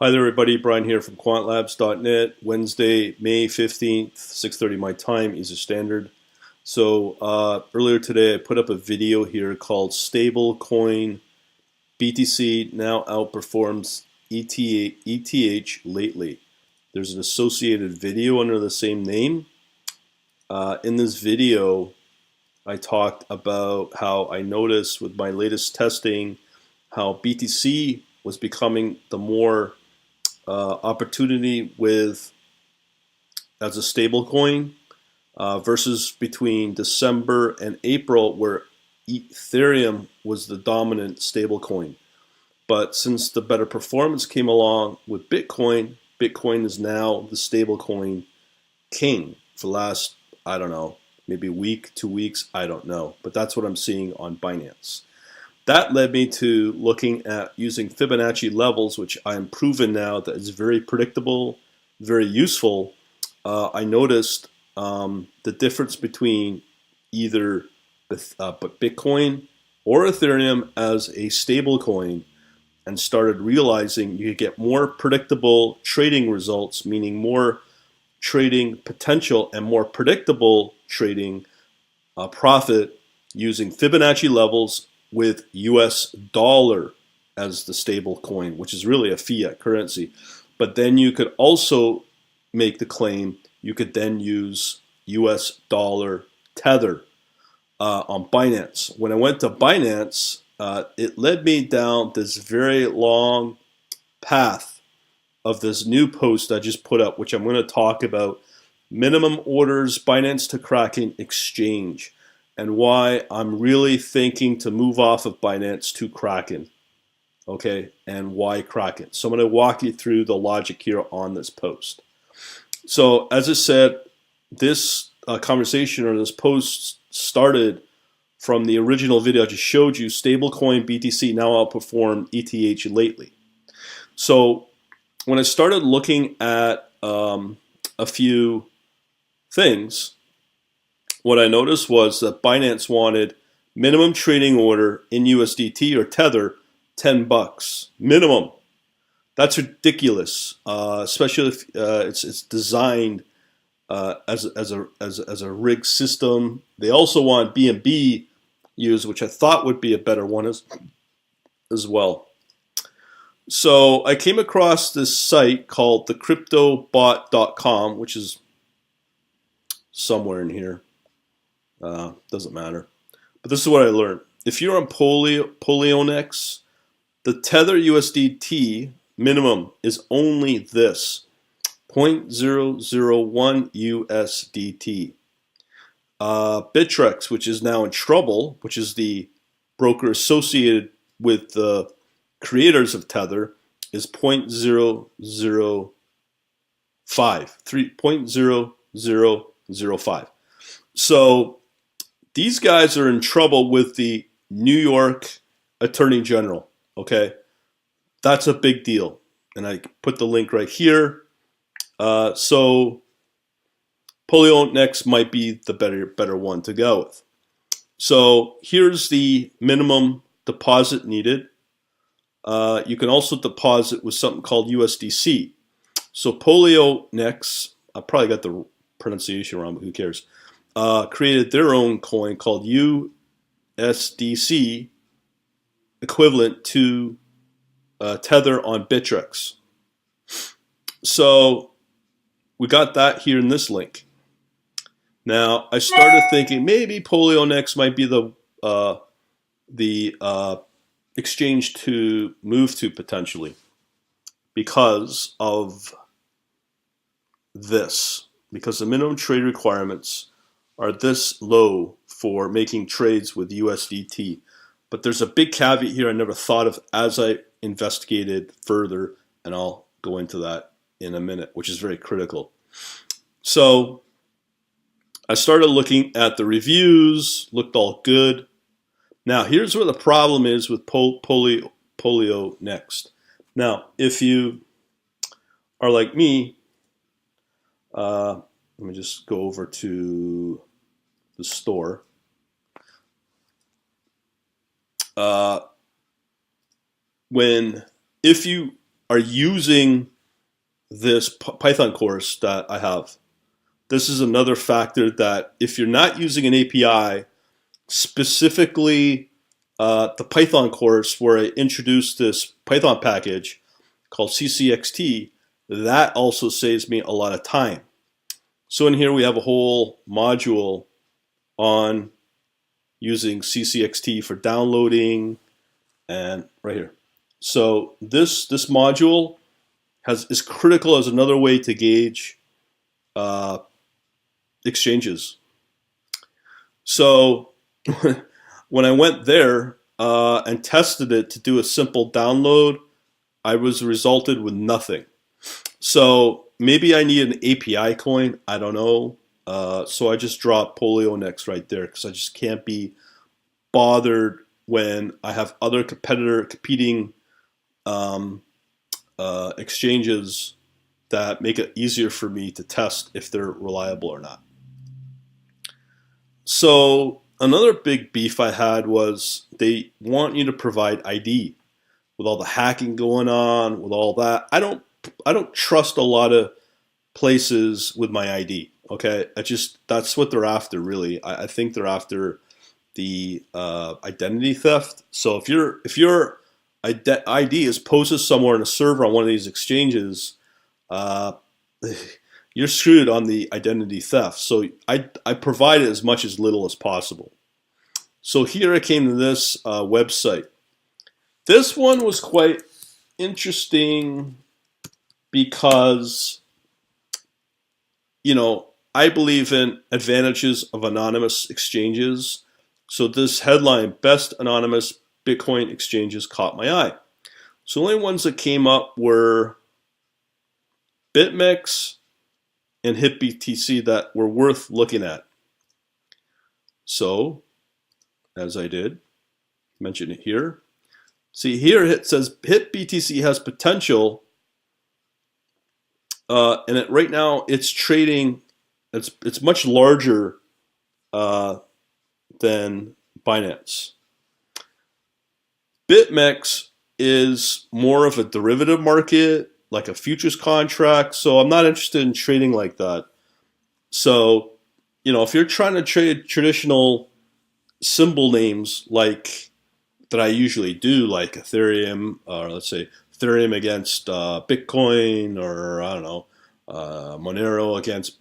Hi there, everybody. Brian here from quantlabs.net. Wednesday, May 15th, 6:30 my time, Eastern Standard. So earlier today, I put up a video here called Stablecoin BTC now outperforms ETH lately. There's an associated video under the same name. In this video, I talked about how I noticed with my latest testing how BTC was becoming the more opportunity with as a stable coin versus between December and April where Ethereum was the dominant stable coin. But since the better performance came along with Bitcoin, Bitcoin is now the stable coin king for the last, I don't know, maybe a week, 2 weeks, I don't know. But that's what I'm seeing on Binance. That led me to looking at using Fibonacci levels, which I'm proven now that is very predictable, very useful. I noticed the difference between either Bitcoin or Ethereum as a stable coin and started realizing you could get more predictable trading results, meaning more trading potential and more predictable trading profit using Fibonacci levels with US dollar as the stable coin, which is really a fiat currency. But then you could also make the claim you could then use US dollar Tether on Binance. When I went to Binance, it led me down this very long path of this new post I just put up, which I'm going to talk about minimum orders Binance to Kraken exchange and why I'm really thinking to move off of Binance to Kraken. Okay, and why Kraken. So I'm going to walk you through the logic here on this post. So as I said, this conversation or this post started from the original video I just showed you, stablecoin BTC now outperformed ETH lately. So when I started looking at a few things, what I noticed was that Binance wanted minimum trading order in USDT or Tether, $10 minimum. That's ridiculous, especially if it's designed as a rigged system. They also want BNB used, which I thought would be a better one as well. So I came across this site called thecryptobot.com, which is somewhere in here. Doesn't matter. But this is what I learned. If you're on Polyonex, the Tether USDT minimum is only this, 0.001 USDT. Bittrex, which is now in trouble, which is the broker associated with the creators of Tether, is 0.005, 0.0005. So these guys are in trouble with the New York Attorney General. Okay, that's a big deal, and I put the link right here. So Polyonex might be the better one to go with. So here's the minimum deposit needed. You can also deposit with something called USDC. So Polyonex, I probably got the pronunciation wrong, but who cares? Created their own coin called USDC, equivalent to Tether on Bittrex. So we got that here in this link. Now I started thinking maybe Polyonex might be the exchange to move to potentially because of this, because the minimum trade requirements are this low for making trades with USDT. But there's a big caveat here I never thought of as I investigated further, and I'll go into that in a minute, which is very critical. So I started looking at the reviews, looked all good. Now here's where the problem is with Polyonex. Now if you are like me, let me just go over to the store. If you are using this Python course that I have. This is another factor that if you're not using an API, specifically the Python course where I introduced this Python package called CCXT, that also saves me a lot of time. So in here we have a whole module on using CCXT for downloading, and right here. So this module is critical as another way to gauge exchanges. So when I went there and tested it to do a simple download, I was resulted with nothing. So maybe I need an API coin. I don't know. So I just dropped Polio next right there because I just can't be bothered when I have other competing exchanges that make it easier for me to test if they're reliable or not. So another big beef I had was they want you to provide ID. With all the hacking going on, with all that, I don't trust a lot of places with my ID. Okay, that's what they're after, really. I think they're after the identity theft. So if your ID is posted somewhere in a server on one of these exchanges, you're screwed on the identity theft. So I provide it as much as little as possible. So here I came to this website. This one was quite interesting because, I believe in advantages of anonymous exchanges. So this headline, best anonymous Bitcoin exchanges, caught my eye. So the only ones that came up were BitMEX and HitBTC that were worth looking at. So, as I did, mention it here. See here it says HitBTC has potential, and right now it's trading. It's much larger than Binance. BitMEX is more of a derivative market, like a futures contract. So I'm not interested in trading like that. So, if you're trying to trade traditional symbol names like that I usually do, like Ethereum, or let's say Ethereum against Bitcoin, or I don't know, Monero against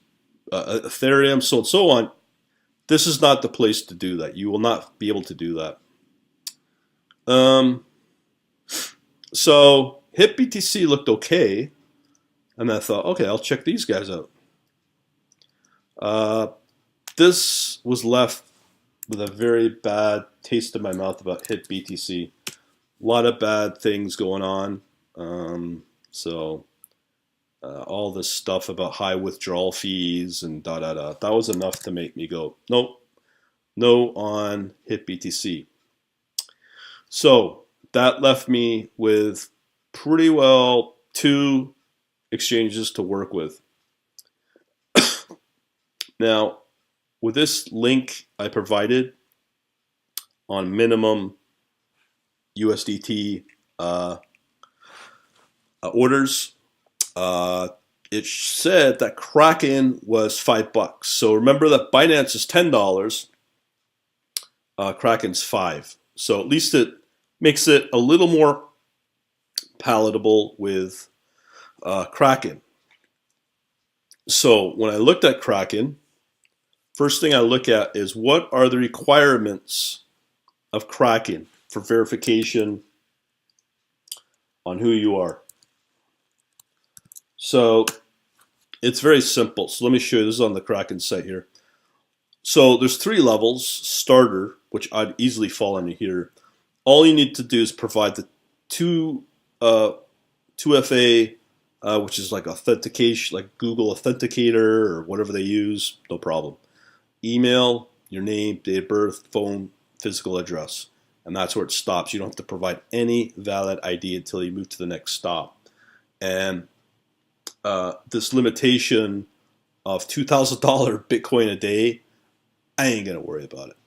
Ethereum, so and so on. This is not the place to do that. You will not be able to do that. So HitBTC looked okay, and I thought, okay, I'll check these guys out. This was left with a very bad taste in my mouth about HitBTC. A lot of bad things going on. All this stuff about high withdrawal fees and that was enough to make me go, nope, no on HitBTC. So that left me with pretty well 2 exchanges to work with. Now, with this link I provided on minimum USDT orders, it said that Kraken was $5. So remember that Binance is $10, Kraken's $5. So at least it makes it a little more palatable with Kraken. So when I looked at Kraken, first thing I look at is what are the requirements of Kraken for verification on who you are. So it's very simple. So let me show you. This is on the Kraken site here. So there's 3 levels. Starter, which I'd easily fall into here. All you need to do is provide the 2FA, which is like authentication, like Google Authenticator or whatever they use. No problem. Email, your name, date of birth, phone, physical address. And that's where it stops. You don't have to provide any valid ID until you move to the next stop. And this limitation of $2,000 Bitcoin a day, I ain't going to worry about it.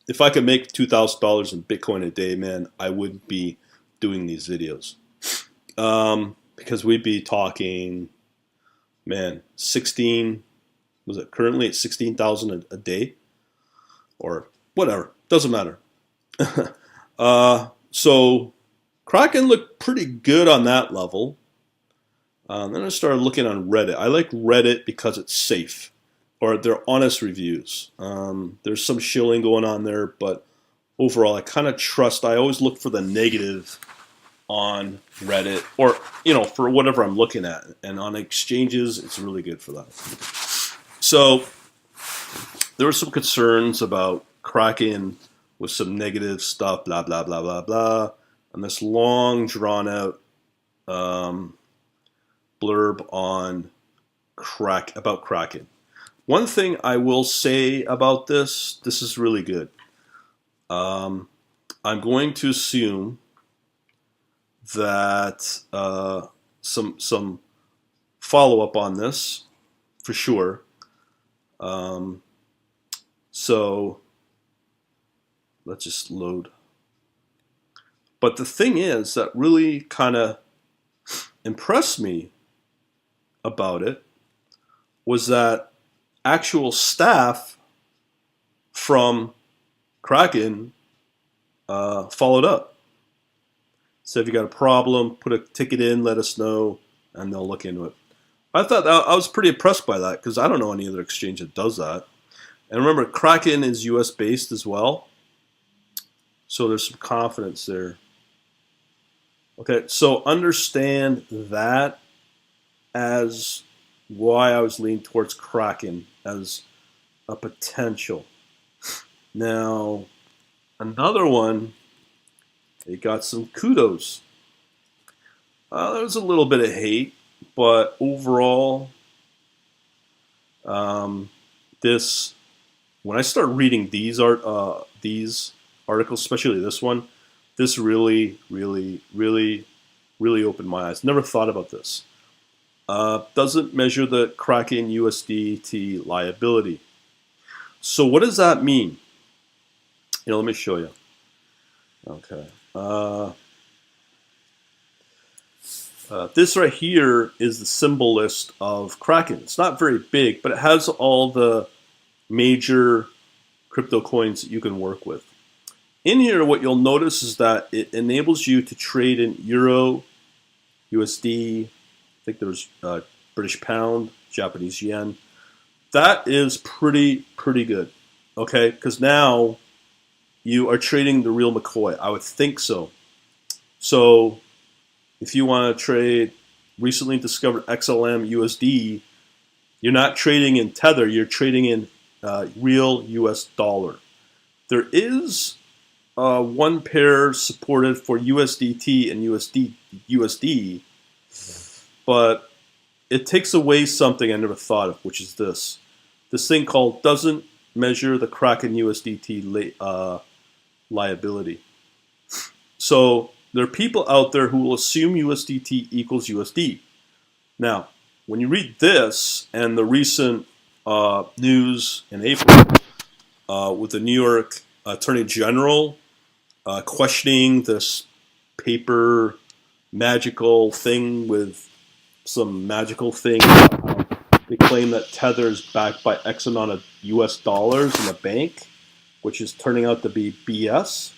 If I could make $2,000 in Bitcoin a day, man, I wouldn't be doing these videos. because we'd be talking, man, 16, was it currently at 16,000 a day or whatever, doesn't matter. So Kraken looked pretty good on that level. Then I started looking on Reddit. I like Reddit because it's safe, or they're honest reviews. There's some shilling going on there, but overall, I kind of trust. I always look for the negative on Reddit, or for whatever I'm looking at. And on exchanges, it's really good for that. So there were some concerns about Kraken with some negative stuff, blah blah blah blah blah, and this long drawn out blurb on about Kraken. One thing I will say about this is really good. I'm going to assume that some follow up on this for sure. So let's just load. But the thing is that really kind of impressed me about it was that actual staff from Kraken followed up. So if you got a problem, put a ticket in, let us know, and they'll look into it. I thought I was pretty impressed by that because I don't know any other exchange that does that. And remember, Kraken is US based as well, so there's some confidence there. Okay, so understand that as why I was leaning towards Kraken as a potential. Now, another one, it got some kudos. There was a little bit of hate, but overall, this, when I start reading these articles, especially this one, this really, really, really, really opened my eyes. Never thought about this. Doesn't measure the Kraken USDT liability. So what does that mean? Let me show you. Okay. This right here is the symbol list of Kraken. It's not very big, but it has all the major crypto coins that you can work with. In here, what you'll notice is that it enables you to trade in Euro, USD, I think there's British Pound, Japanese Yen. That is pretty good, okay? Because now you are trading the real McCoy. I would think so. So if you want to trade recently discovered XLM USD, you're not trading in Tether, you're trading in real US dollar. There is one pair supported for USDT and USD, but it takes away something I never thought of, which is this. This thing called doesn't measure the Kraken USDT liability. So there are people out there who will assume USDT equals USD. Now, when you read this and the recent news in April with the New York Attorney General questioning this paper magical thing with some magical thing. They claim that Tether is backed by X amount of US dollars in the bank, which is turning out to be BS.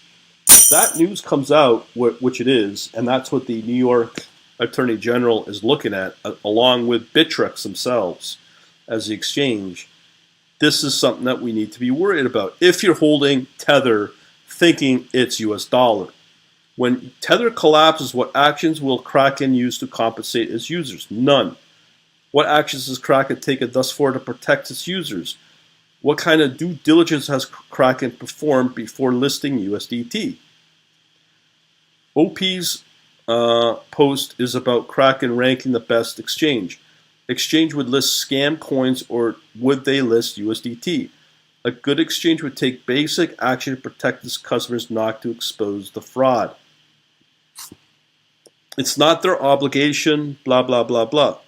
That news comes out, which it is, and that's what the New York Attorney General is looking at, along with Bittrex themselves as the exchange. This is something that we need to be worried about if you're holding Tether thinking it's US dollar. When Tether collapses, what actions will Kraken use to compensate its users? None. What actions has Kraken taken thus far to protect its users? What kind of due diligence has Kraken performed before listing USDT? OP's post is about Kraken ranking the best exchange. Exchange would list scam coins, or would they list USDT? A good exchange would take basic action to protect its customers not to expose the fraud. It's not their obligation, blah, blah, blah, blah.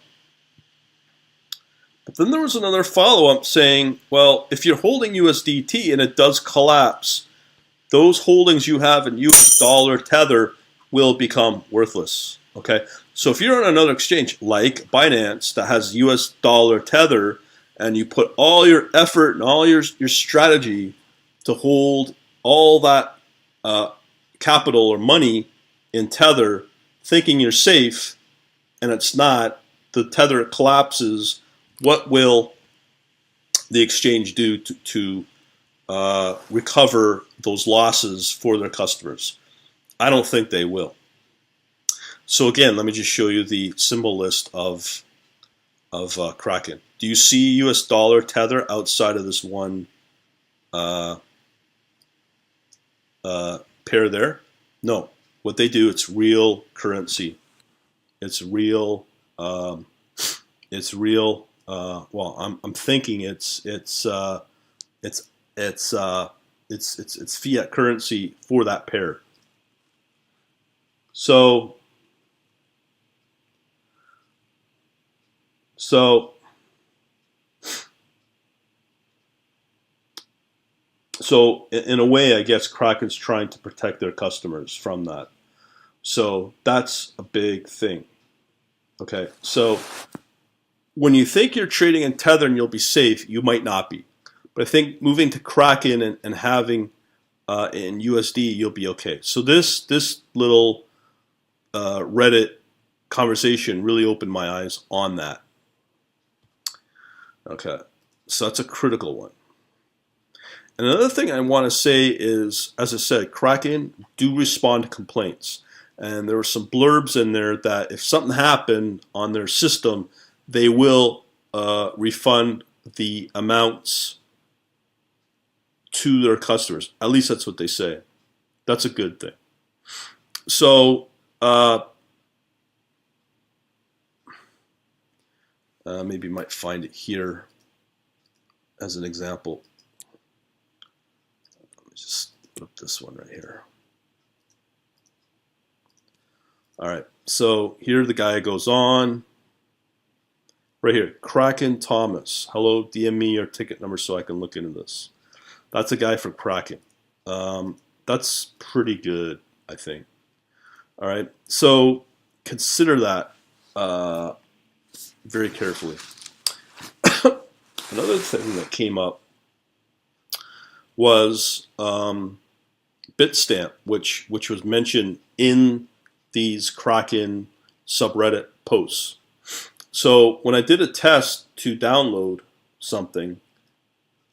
But then there was another follow-up saying, well, if you're holding USDT and it does collapse, those holdings you have in US dollar Tether will become worthless. Okay, so if you're on another exchange like Binance that has US dollar Tether, and you put all your effort and all your strategy to hold all that capital or money in Tether, thinking you're safe, and it's not, the Tether collapses, what will the exchange do to recover those losses for their customers? I don't think they will. So again, let me just show you the symbol list of Kraken. Do you see US dollar Tether outside of this one pair there? No. What they do, it's real currency. It's real. It's real. Well, I'm thinking it's fiat currency for that pair. So in a way, I guess Kraken's trying to protect their customers from that. So that's a big thing. Okay, so when you think you're trading in Tether and you'll be safe, you might not be. But I think moving to Kraken and having in USD, you'll be okay. So this little Reddit conversation really opened my eyes on that. Okay, so that's a critical one. And another thing I want to say is, as I said, Kraken do respond to complaints. And there were some blurbs in there that if something happened on their system, they will refund the amounts to their customers. At least that's what they say. That's a good thing. So maybe you might find it here as an example. Let me just put up this one right here. All right, so here the guy goes on. Right here, Kraken Thomas. Hello, DM me your ticket number so I can look into this. That's a guy for Kraken. That's pretty good, I think. All right, so consider that very carefully. Another thing that came up was Bitstamp, which was mentioned in these Kraken subreddit posts. So when I did a test to download something,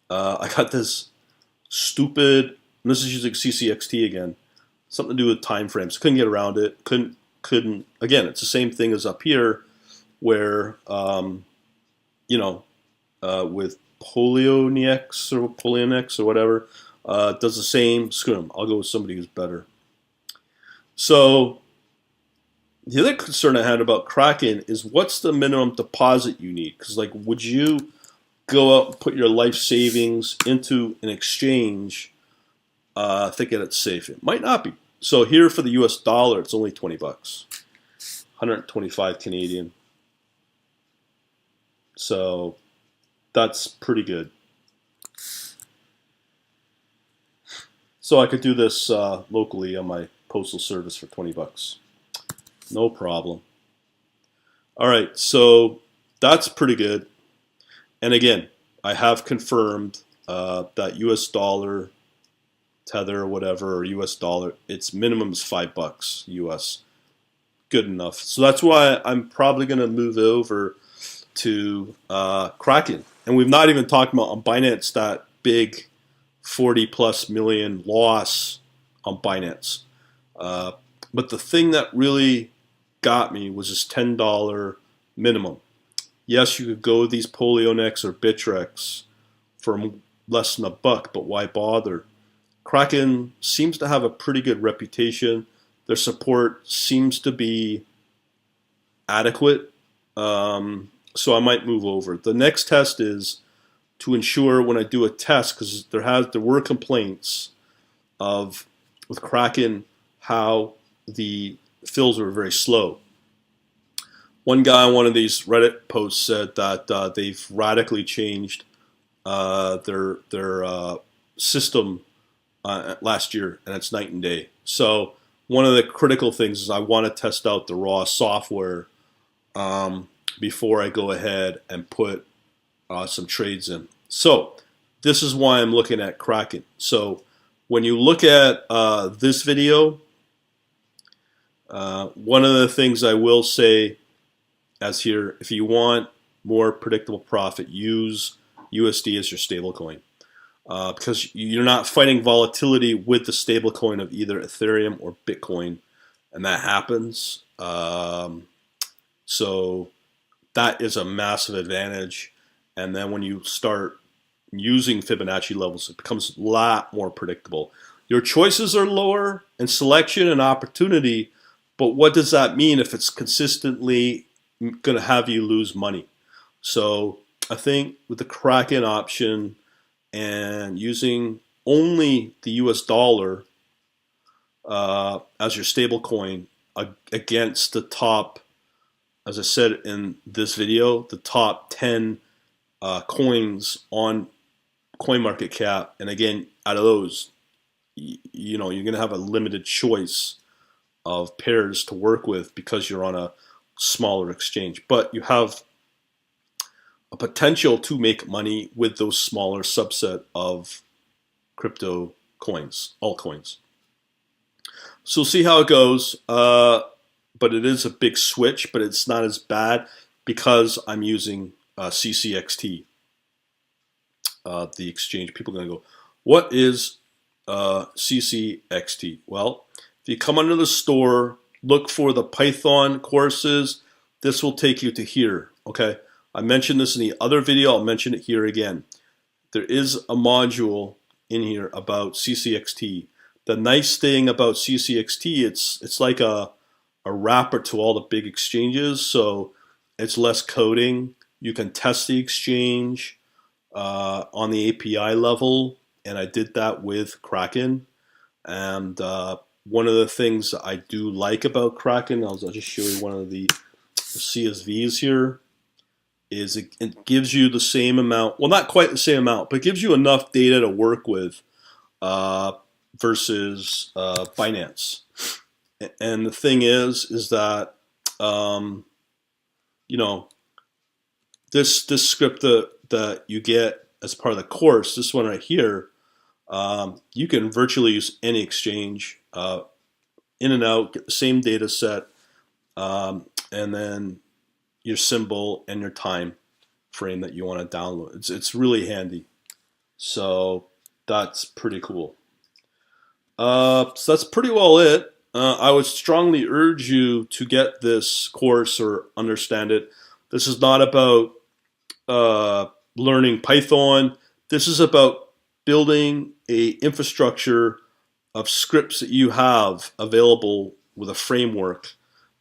I got this stupid, and this is using CCXT again, something to do with time frames. Couldn't get around it. Couldn't. Again, it's the same thing as up here, where with Polionex or whatever, does the same. Screw 'em. I'll go with somebody who's better. So the other concern I had about Kraken is what's the minimum deposit you need? Because like, would you go out and put your life savings into an exchange thinking it's safe? It might not be. So here for the US dollar, it's only 20 bucks, 125 Canadian. So that's pretty good. So I could do this locally on my postal service for 20 bucks. No problem. All right, so that's pretty good. And again, I have confirmed that US dollar Tether or whatever, or US dollar, its minimum is $5 US. Good enough. So that's why I'm probably going to move over to Kraken. And we've not even talked about on Binance that big 40+ million loss on Binance. But the thing that really got me was this $10 minimum. Yes, you could go with these Polionex or Bittrex for less than $1, but why bother? Kraken seems to have a pretty good reputation. Their support seems to be adequate. So I might move over. The next test is to ensure when I do a test, because there were complaints with Kraken how the fills were very slow. One guy on one of these Reddit posts said that they've radically changed their system last year, and it's night and day. So one of the critical things is I want to test out the raw software before I go ahead and put some trades in. So this is why I'm looking at Kraken. So when you look at this video, one of the things I will say as here, if you want more predictable profit, use USD as your stablecoin. Because you're not fighting volatility with the stablecoin of either Ethereum or Bitcoin, and that happens. So that is a massive advantage. And then when you start using Fibonacci levels, it becomes a lot more predictable. Your choices are lower in selection and opportunity, but what does that mean if it's consistently going to have you lose money? So I think with the Kraken option and using only the US dollar as your stable coin against the top, as I said in this video, the top 10 coins on CoinMarketCap, and again, out of those, you're going to have a limited choice of pairs to work with because you're on a smaller exchange, but you have a potential to make money with those smaller subset of crypto coins, altcoins. So see how it goes, but it is a big switch, but it's not as bad because I'm using CCXT, the exchange. People are going to go, what is CCXT? Well, if you come under the store, look for the Python courses, this will take you to here, okay? I mentioned this in the other video, I'll mention it here again. There is a module in here about CCXT. The nice thing about CCXT, it's like a wrapper to all the big exchanges, so it's less coding. You can test the exchange on the API level, and I did that with Kraken. And one of the things I do like about Kraken, I'll just show you one of the CSVs here, is it gives you the same amount, well, not quite the same amount, but it gives you enough data to work with versus Binance. And the thing is that this script that you get as part of the course, this one right here, you can virtually use any exchange in and out, get the same data set, and then your symbol and your time frame that you want to download. It's really handy. So that's pretty cool. So that's pretty well it. I would strongly urge you to get this course or understand it. This is not about learning Python. This is about building a infrastructure of scripts that you have available with a framework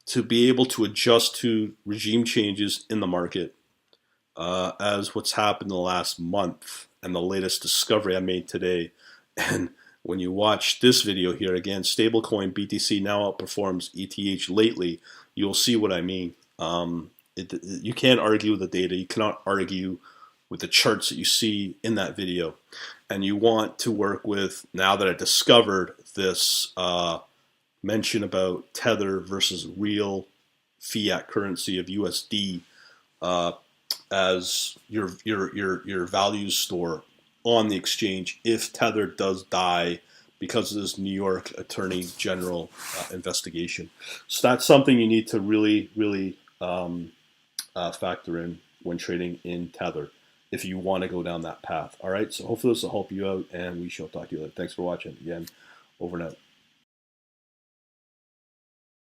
to be able to adjust to regime changes in the market, as what's happened in the last month and the latest discovery I made today. And when you watch this video here, again, stablecoin BTC now outperforms ETH lately, you'll see what I mean. You can't argue with the data. You cannot argue with the charts that you see in that video. And you want to work with, now that I discovered this mention about Tether versus real fiat currency of USD as your value store on the exchange if Tether does die because of this New York Attorney General investigation. So that's something you need to really factor in when trading in Tether if you want to go down that path. All right, so hopefully this will help you out, and we shall talk to you later. Thanks for watching. Again, over and out.